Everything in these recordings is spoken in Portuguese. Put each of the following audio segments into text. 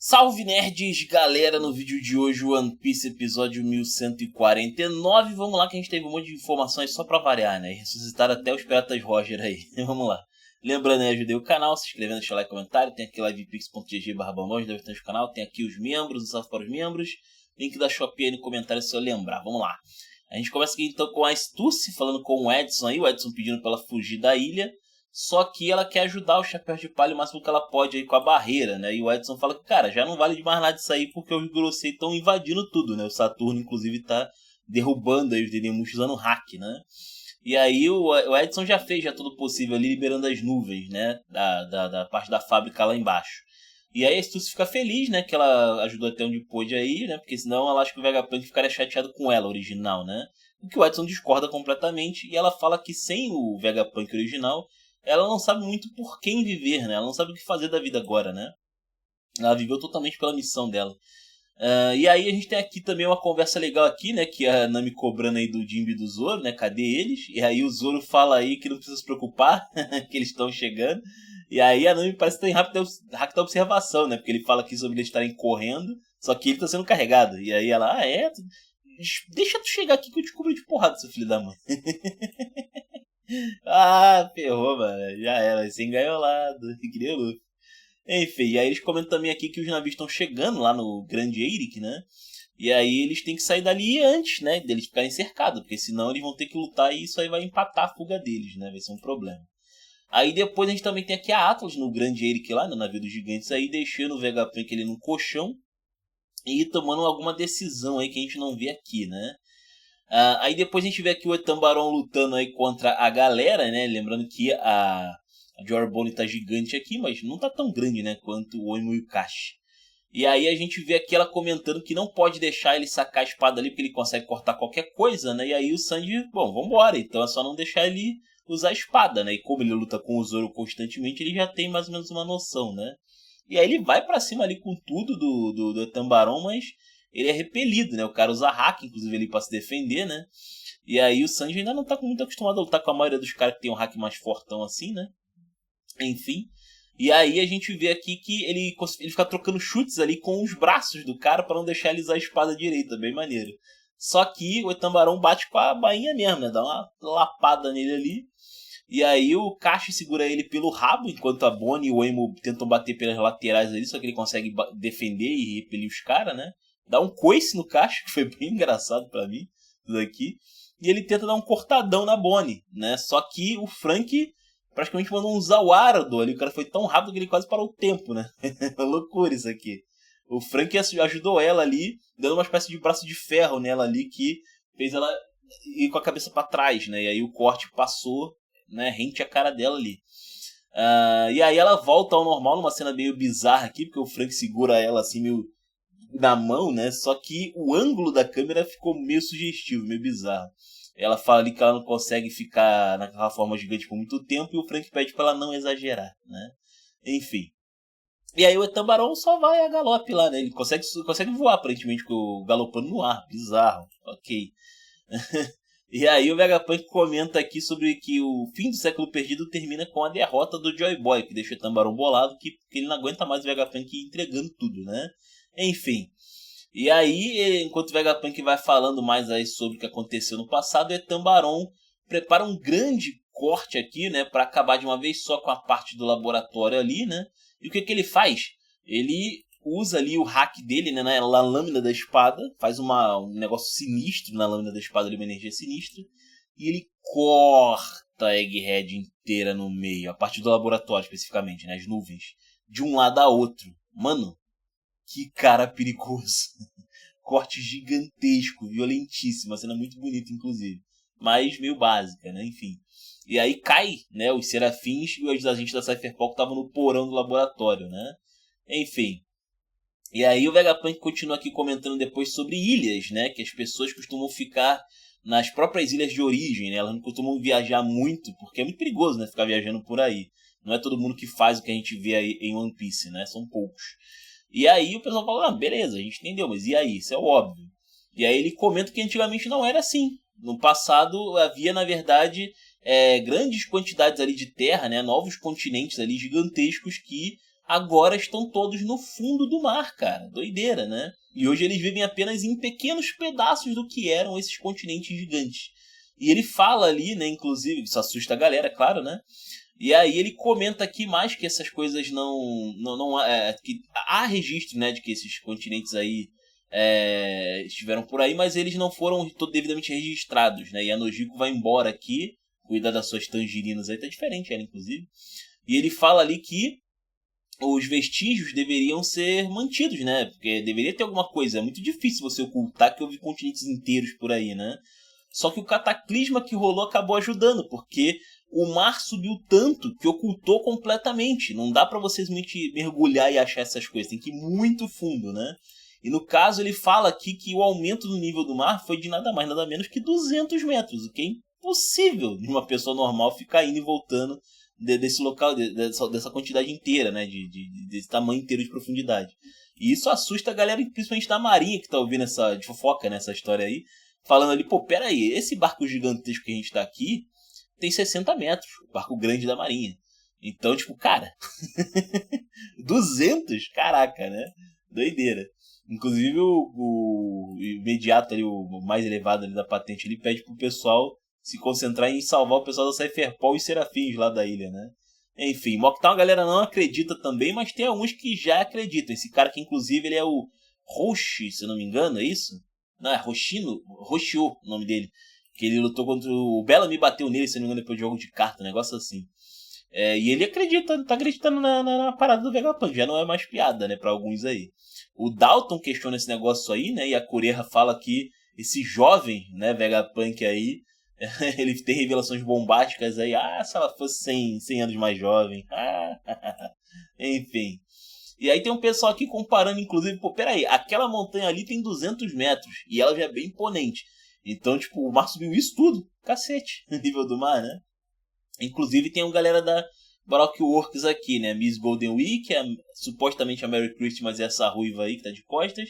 Salve nerds, galera, no vídeo de hoje One Piece episódio 1149, vamos lá que a gente teve um monte de informações só pra variar, né, e ressuscitaram até os Piratas Roger aí, vamos lá. Lembrando, né, ajudei o canal, se inscrevendo, deixa o like, comentário, tem aqui livepix.gg/balões, deve ter no canal, tem aqui os membros, um salve para os membros, link da Shopee aí no comentário se eu lembrar, vamos lá. A gente começa aqui então com a Stussy falando com o Edson aí, o Edson pedindo pra ela fugir da ilha. Só que ela quer ajudar o Chapéu de Palha o máximo que ela pode aí com a barreira, né? E o Edson fala que, cara, já não vale de mais nada isso aí porque os Gorosei estão invadindo tudo, né? O Saturno, inclusive, tá derrubando aí os Dendemushi usando hack, né? E aí o Edson já fez já tudo possível ali, liberando as nuvens, né? Da parte da fábrica lá embaixo. E aí a Stussy fica feliz, né? Que ela ajudou até onde pôde aí, né? Porque senão ela acha que o Vegapunk ficaria chateado com ela, original, né? O que o Edson discorda completamente. E ela fala que sem o Vegapunk original, ela não sabe muito por quem viver, né? Ela não sabe o que fazer da vida agora, né? Ela viveu totalmente pela missão dela. E aí a gente tem aqui também uma conversa legal aqui, né? Que é a Nami cobrando aí do Jinbe e do Zoro, né? Cadê eles? E aí o Zoro fala aí que não precisa se preocupar, que eles estão chegando. E aí a Nami parece que tá em rápida observação, né? Porque ele fala aqui sobre eles estarem correndo, só que ele tá sendo carregado. E aí ela, deixa tu chegar aqui que eu te cubro de porrada, seu filho da mãe. Ah, ferrou, mano. Já era, sem engaiolado. Que nem o Luffy. Enfim, e aí eles comentam também aqui que os navios estão chegando lá no Grande Eyrick, né? E aí eles têm que sair dali antes, né? Deles ficarem cercados, porque senão eles vão ter que lutar e isso aí vai empatar a fuga deles, né? Vai ser um problema. Aí depois a gente também tem aqui a Atlas no Grande Eyrick lá, no navio dos gigantes aí, deixando o Vegapunk ali no colchão e tomando alguma decisão aí que a gente não vê aqui, né? Aí depois a gente vê aqui o Etambaron lutando aí contra a galera, né? Lembrando que a Jorbone tá gigante aqui, mas não tá tão grande, né? Quanto o Oimo e o Kashi. E aí a gente vê aqui ela comentando que não pode deixar ele sacar a espada ali, porque ele consegue cortar qualquer coisa, né? E aí o Sanji, bom, vambora. Então é só não deixar ele usar a espada, né? E como ele luta com o Zoro constantemente, ele já tem mais ou menos uma noção, né? E aí ele vai pra cima ali com tudo do Etambaron, mas ele é repelido, né? O cara usa hack, inclusive, ali pra se defender, né? E aí o Sanji ainda não tá muito acostumado a lutar com a maioria dos caras que tem um hack mais fortão assim, né? Enfim. E aí a gente vê aqui que ele fica trocando chutes ali com os braços do cara pra não deixar ele usar a espada direita, bem maneiro. Só que o Etambaron bate com a bainha mesmo, né? Dá uma lapada nele ali. E aí o Kashi segura ele pelo rabo, enquanto a Bonnie e o Emo tentam bater pelas laterais ali, só que ele consegue defender e repelir os caras, né? Dá um coice no Kashi, que foi bem engraçado pra mim, isso daqui. E ele tenta dar um cortadão na Bonnie, né? Só que o Frank praticamente mandou um Zawardo ali, o cara foi tão rápido que ele quase parou o tempo, né? Loucura isso aqui. O Frank ajudou ela ali, dando uma espécie de braço de ferro nela ali, que fez ela ir com a cabeça pra trás, né? E aí o corte passou, né, rente a cara dela ali. E aí ela volta ao normal numa cena meio bizarra aqui, porque o Frank segura ela assim meio na mão, né? Só que o ângulo da câmera ficou meio sugestivo, meio bizarro. Ela fala ali que ela não consegue ficar naquela forma gigante por muito tempo e o Frank pede pra ela não exagerar, né? Enfim. E aí o Etambaron só vai a galope lá, né? Ele consegue voar aparentemente galopando no ar. Bizarro. Ok. E aí o Vegapunk comenta aqui sobre que o fim do século perdido termina com a derrota do Joy Boy, que deixa o Etambaron bolado, que ele não aguenta mais o Vegapunk entregando tudo, né? Enfim. E aí, enquanto o Vegapunk vai falando mais aí sobre o que aconteceu no passado, o Etambaron prepara um grande corte aqui, né, para acabar de uma vez só com a parte do laboratório ali, né? E o que ele faz? Ele usa ali o hack dele, né, na lâmina da espada, faz um negócio sinistro na lâmina da espada, ali, uma energia sinistra, e ele corta a Egghead inteira no meio, a parte do laboratório especificamente, né, as nuvens, de um lado a outro. Mano, que cara perigoso. Corte gigantesco, violentíssimo, uma cena muito bonita inclusive, mas meio básica, né, enfim. E aí cai, né, os serafins e os agentes da Cypherpunk estavam no porão do laboratório, né, enfim. E aí o Vegapunk continua aqui comentando depois sobre ilhas, né? Que as pessoas costumam ficar nas próprias ilhas de origem, né? Elas não costumam viajar muito, porque é muito perigoso, né? Ficar viajando por aí. Não é todo mundo que faz o que a gente vê aí em One Piece, né? São poucos. E aí o pessoal fala, beleza, a gente entendeu, mas e aí? Isso é óbvio. E aí ele comenta que antigamente não era assim. No passado havia, na verdade, grandes quantidades ali de terra, né? Novos continentes ali gigantescos que agora estão todos no fundo do mar, cara. Doideira, né? E hoje eles vivem apenas em pequenos pedaços do que eram esses continentes gigantes. E ele fala ali, né, inclusive, isso assusta a galera, claro, né? E aí ele comenta aqui mais que essas coisas que há registro, né, de que esses continentes aí estiveram por aí, mas eles não foram devidamente registrados, né? E a Nojiko vai embora aqui, cuidar das suas tangerinas aí, tá diferente ela, inclusive. E ele fala ali que os vestígios deveriam ser mantidos, né? Porque deveria ter alguma coisa. É muito difícil você ocultar que houve continentes inteiros por aí, né? Só que o cataclisma que rolou acabou ajudando, porque o mar subiu tanto que ocultou completamente. Não dá pra você simplesmente mergulhar e achar essas coisas. Tem que ir muito fundo, né? E no caso ele fala aqui que o aumento do nível do mar foi de nada mais nada menos que 200 metros, o que é impossível de uma pessoa normal ficar indo e voltando desse local, dessa quantidade inteira, né, desse tamanho inteiro de profundidade. E isso assusta a galera, principalmente da marinha, que tá ouvindo de fofoca nessa história aí, falando ali, pô, pera aí, esse barco gigantesco que a gente tá aqui tem 60 metros, o barco grande da marinha. Então, tipo, cara, 200? Caraca, né? Doideira. Inclusive o imediato ali, o mais elevado ali da patente, ele pede pro pessoal se concentrar em salvar o pessoal da Cypherpol e Serafins lá da ilha, né? Enfim, Mocktown a galera não acredita também, mas tem alguns que já acreditam. Esse cara que inclusive ele é o Roshi, se eu não me engano, é isso? Não, é Roshio o nome dele. Que ele lutou contra o Bellamy, bateu nele, se não me engano, depois de jogo de carta, um negócio assim. E ele acredita, tá acreditando na parada do Vegapunk, já não é mais piada, né, pra alguns aí. O Dalton questiona esse negócio aí, né, e a Kureha fala que esse jovem, né, Vegapunk aí, ele tem revelações bombásticas aí, se ela fosse 100 anos mais jovem, enfim. E aí tem um pessoal aqui comparando, inclusive, pô, peraí, aquela montanha ali tem 200 metros, e ela já é bem imponente. Então, tipo, o mar subiu isso tudo, cacete, no nível do mar, né? Inclusive tem uma galera da Baroque Works aqui, né? Miss Golden Week, supostamente a Mary Christie, mas é essa ruiva aí que tá de costas.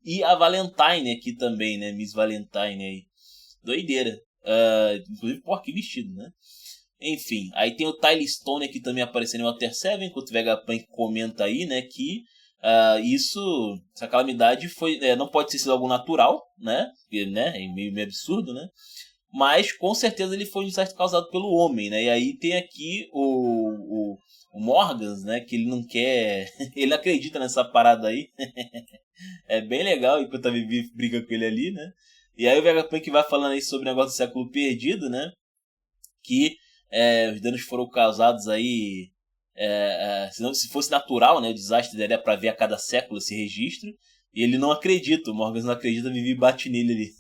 E a Valentine aqui também, né? Miss Valentine aí. Doideira. Inclusive, pô, que vestido, né? Enfim, aí tem o Tyler Stone aqui também aparecendo em Water 7, enquanto o Vegapunk comenta aí, né, que essa calamidade não pode ter sido algo natural, né? Porque, né, é meio absurdo, né? Mas com certeza ele foi um desastre causado pelo homem, né? E aí tem aqui o Morgans, né? Que ele não quer. Ele não acredita nessa parada aí. É bem legal, enquanto a Vivi briga com ele ali, né? E aí o Vegapunk vai falando aí sobre o negócio do século perdido, né? Que os danos foram causados aí. Se fosse natural, né? O desastre daria pra ver a cada século esse registro. E ele não acredita, o Morgans não acredita, a Vivi bate nele ali.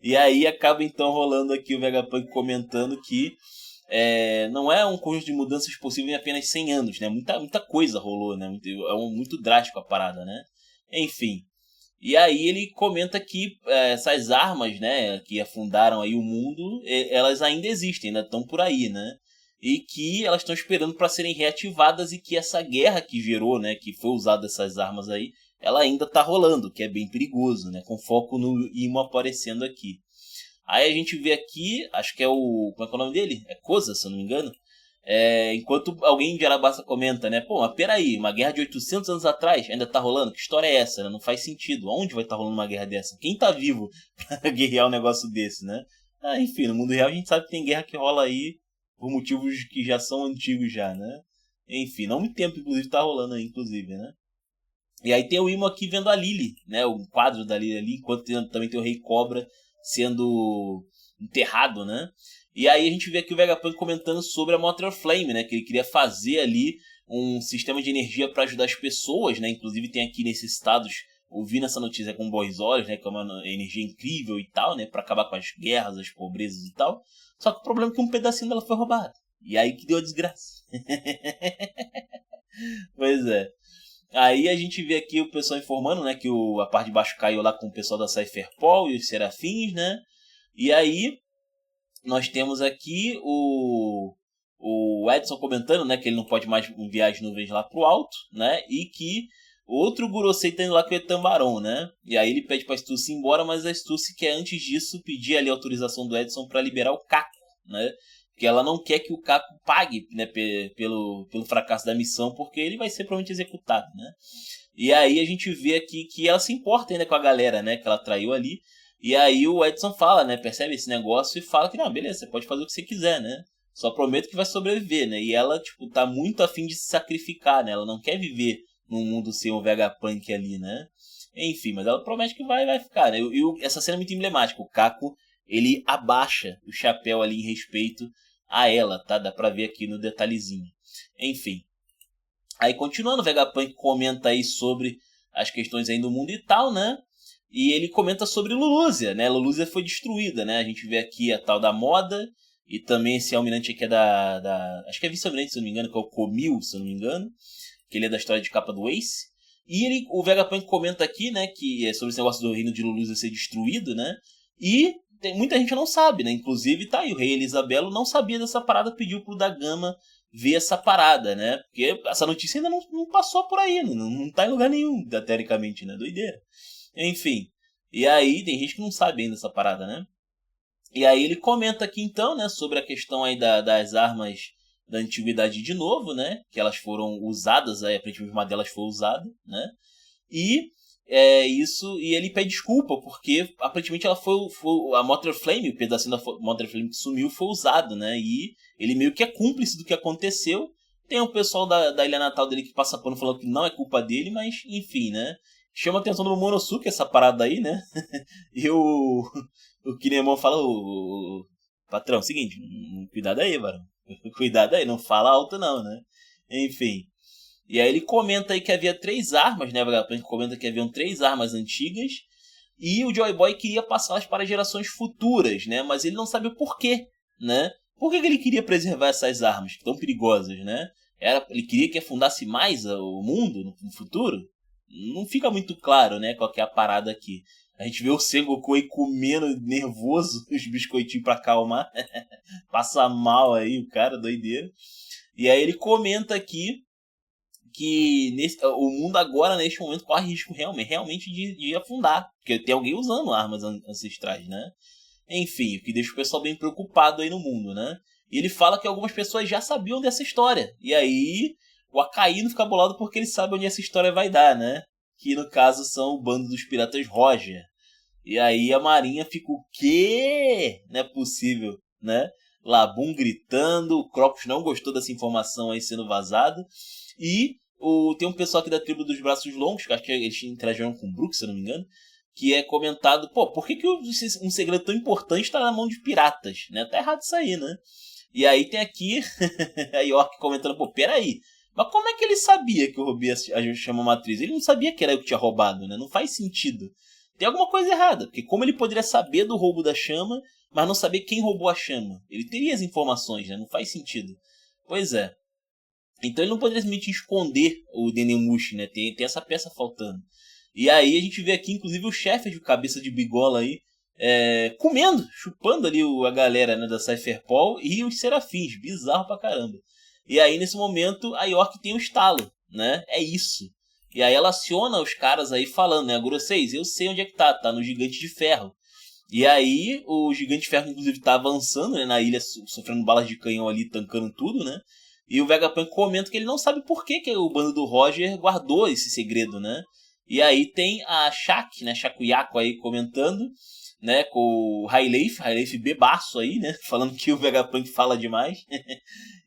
E aí acaba então rolando aqui o Vegapunk comentando que não é um conjunto de mudanças possíveis em apenas 100 anos, né? Muita coisa rolou, né? Muito drástico a parada, né? Enfim. E aí ele comenta que essas armas, né, que afundaram aí o mundo, elas ainda existem, ainda estão por aí, né? E que elas estão esperando para serem reativadas e que essa guerra que gerou, né, que foi usada essas armas aí, ela ainda tá rolando, que é bem perigoso, né? Com foco no Imo aparecendo aqui. Aí a gente vê aqui, acho que é o... Como é que é o nome dele? É Koza, se eu não me engano. Enquanto alguém de Arabasta comenta, né? Pô, mas peraí, uma guerra de 800 anos atrás ainda tá rolando? Que história é essa, né? Não faz sentido. Onde vai estar rolando uma guerra dessa? Quem tá vivo pra guerrear um negócio desse, né? Enfim, no mundo real a gente sabe que tem guerra que rola aí por motivos que já são antigos já, né? Enfim, não muito tempo, inclusive, tá rolando aí, inclusive, né? E aí tem o Imo aqui vendo a Lily, né? O quadro da Lily ali, enquanto também tem o Rei Cobra sendo enterrado, né? E aí a gente vê aqui o Vegapunk comentando sobre a Motor Flame, né? Que ele queria fazer ali um sistema de energia para ajudar as pessoas, né? Inclusive tem aqui necessitados, ouvindo essa notícia com bons olhos, né? Que é uma energia incrível e tal, né? Para acabar com as guerras, as pobrezas e tal. Só que o problema é que um pedacinho dela foi roubado. E aí que deu a desgraça. Pois é. Aí a gente vê aqui o pessoal informando, né, que a parte de baixo caiu lá com o pessoal da Cypherpol e os Serafins, né? E aí nós temos aqui o Edson comentando, né, que ele não pode mais enviar as nuvens lá pro alto, né? E que outro Gurosei tá indo lá com o Etambaron, né? E aí ele pede pra Stussy ir embora, mas a Stussy quer antes disso pedir ali a autorização do Edson para liberar o Caco, né? porque ela não quer que o Kako pague, né, pelo fracasso da missão, porque ele vai ser provavelmente executado, né? E aí a gente vê aqui que ela se importa ainda com a galera, né, que ela traiu ali. E aí o Edson fala, né, percebe esse negócio e fala que, não, beleza, você pode fazer o que você quiser, né? Só prometo que vai sobreviver, né? E ela, tipo, tá muito afim de se sacrificar, né? Ela não quer viver num mundo sem um Vegapunk ali, né? Enfim, mas ela promete que vai ficar, né? Essa cena é muito emblemática. O Kako, ele abaixa o chapéu ali em respeito a ela, tá? Dá pra ver aqui no detalhezinho. Enfim. Aí, continuando, o Vegapunk comenta aí sobre as questões aí do mundo e tal, né? E ele comenta sobre Lulúzia, né? Lulúzia foi destruída, né? A gente vê aqui a tal da Moda e também esse almirante aqui é acho que é vice-almirante, se eu não me engano, que é o Komil, se eu não me engano. Que ele é da história de capa do Ace. E o Vegapunk comenta aqui, né, que é sobre esse negócio do reino de Lulúzia ser destruído, né? E muita gente não sabe, né? Inclusive, tá aí, o rei Elisabelo não sabia dessa parada, pediu pro Dagama ver essa parada, né? Porque essa notícia ainda não passou por aí, não tá em lugar nenhum, teoricamente, né? Doideira. Enfim. E aí, tem gente que não sabe ainda essa parada, né? E aí ele comenta aqui, então, né, sobre a questão aí das armas da antiguidade de novo, né? Que elas foram usadas, aí aparentemente uma delas foi usada, né? E e ele pede desculpa, porque aparentemente ela foi a Motor Flame, o pedacinho da Motor Flame que sumiu foi usado, né? E ele meio que é cúmplice do que aconteceu. Tem o pessoal da ilha natal dele que passa pano falando que não é culpa dele, mas enfim, né? Chama a atenção do Momonosuke essa parada aí, né? E o Kinemon fala, patrão, seguinte, cuidado aí, varão. Cuidado aí, não fala alto não, né? Enfim. E aí ele comenta aí que havia 3 armas, né? O Vegapunk comenta que haviam 3 armas antigas e o Joy Boy queria passá-las para gerações futuras, né? Mas ele não sabe o porquê, né? Por que ele queria preservar essas armas tão perigosas, né? Ele queria que afundasse mais o mundo no futuro? Não fica muito claro, né? Qual que é a parada aqui. A gente vê o Sengoku aí comendo nervoso os biscoitinhos pra acalmar. Passa mal aí o cara, doideira. E aí ele comenta aqui que o mundo agora, neste momento, corre risco realmente de afundar. Porque tem alguém usando armas ancestrais, né? Enfim, o que deixa o pessoal bem preocupado aí no mundo, né? E ele fala que algumas pessoas já sabiam dessa história. E aí o Akainu fica bolado porque ele sabe onde essa história vai dar, né? Que no caso são o bando dos piratas Roger. E aí a Marinha fica o quê? Não é possível, né? Labum gritando, o Crocus não gostou dessa informação aí sendo vazada. E tem um pessoal aqui da tribo dos braços longos, que acho que eles interagiram com o Brook, se eu não me engano, que é comentado, por que um segredo tão importante está na mão de piratas, né? Tá errado isso aí, né? E aí tem aqui a York comentando, peraí, mas como é que ele sabia que eu roubei a chama matriz? Ele não sabia que era eu que tinha roubado, né? Não faz sentido. Tem alguma coisa errada, porque como ele poderia saber do roubo da chama, mas não saber quem roubou a chama? Ele teria as informações, né? Não faz sentido. Pois é. Então ele não poderia simplesmente esconder o Dendemushi, né? Tem essa peça faltando. E aí a gente vê aqui, inclusive, o chefe de cabeça de bigola aí, comendo, chupando ali a galera, né, da Cypherpol e os serafins. Bizarro pra caramba. E aí, nesse momento, a York tem um estalo, né? É isso. E aí ela aciona os caras aí falando, né? Grosseis, eu sei onde é que tá no Gigante de Ferro. E aí o Gigante de Ferro, inclusive, tá avançando, né, na ilha, sofrendo balas de canhão ali, tancando tudo, né? E o Vegapunk comenta que ele não sabe por que o bando do Roger guardou esse segredo, né? E aí tem a Shaq, né, Shakuyaku aí comentando, né, com o Hyleif bebaço aí, né, falando que o Vegapunk fala demais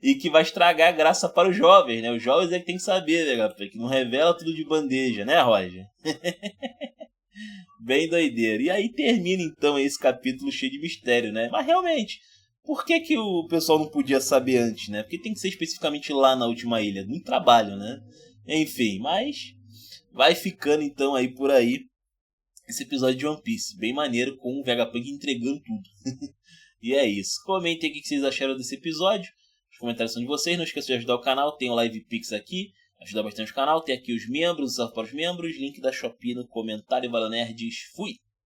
e que vai estragar a graça para os jovens, né? Os jovens é que tem que saber, Vegapunk, não revela tudo de bandeja, né, Roger? Bem doideira. E aí termina então esse capítulo cheio de mistério, né? Mas realmente, por que o pessoal não podia saber antes, né? Porque tem que ser especificamente lá na última ilha. Muito trabalho, né? Enfim, mas vai ficando então aí por aí esse episódio de One Piece. Bem maneiro, com o Vegapunk entregando tudo. E é isso. Comentem aqui o que vocês acharam desse episódio. Os comentários são de vocês. Não esqueçam de ajudar o canal. Tem o Live Pix aqui. Ajuda bastante o canal. Tem aqui os membros, os para os membros. Link da Shopee no comentário. Valeu, nerds. Fui!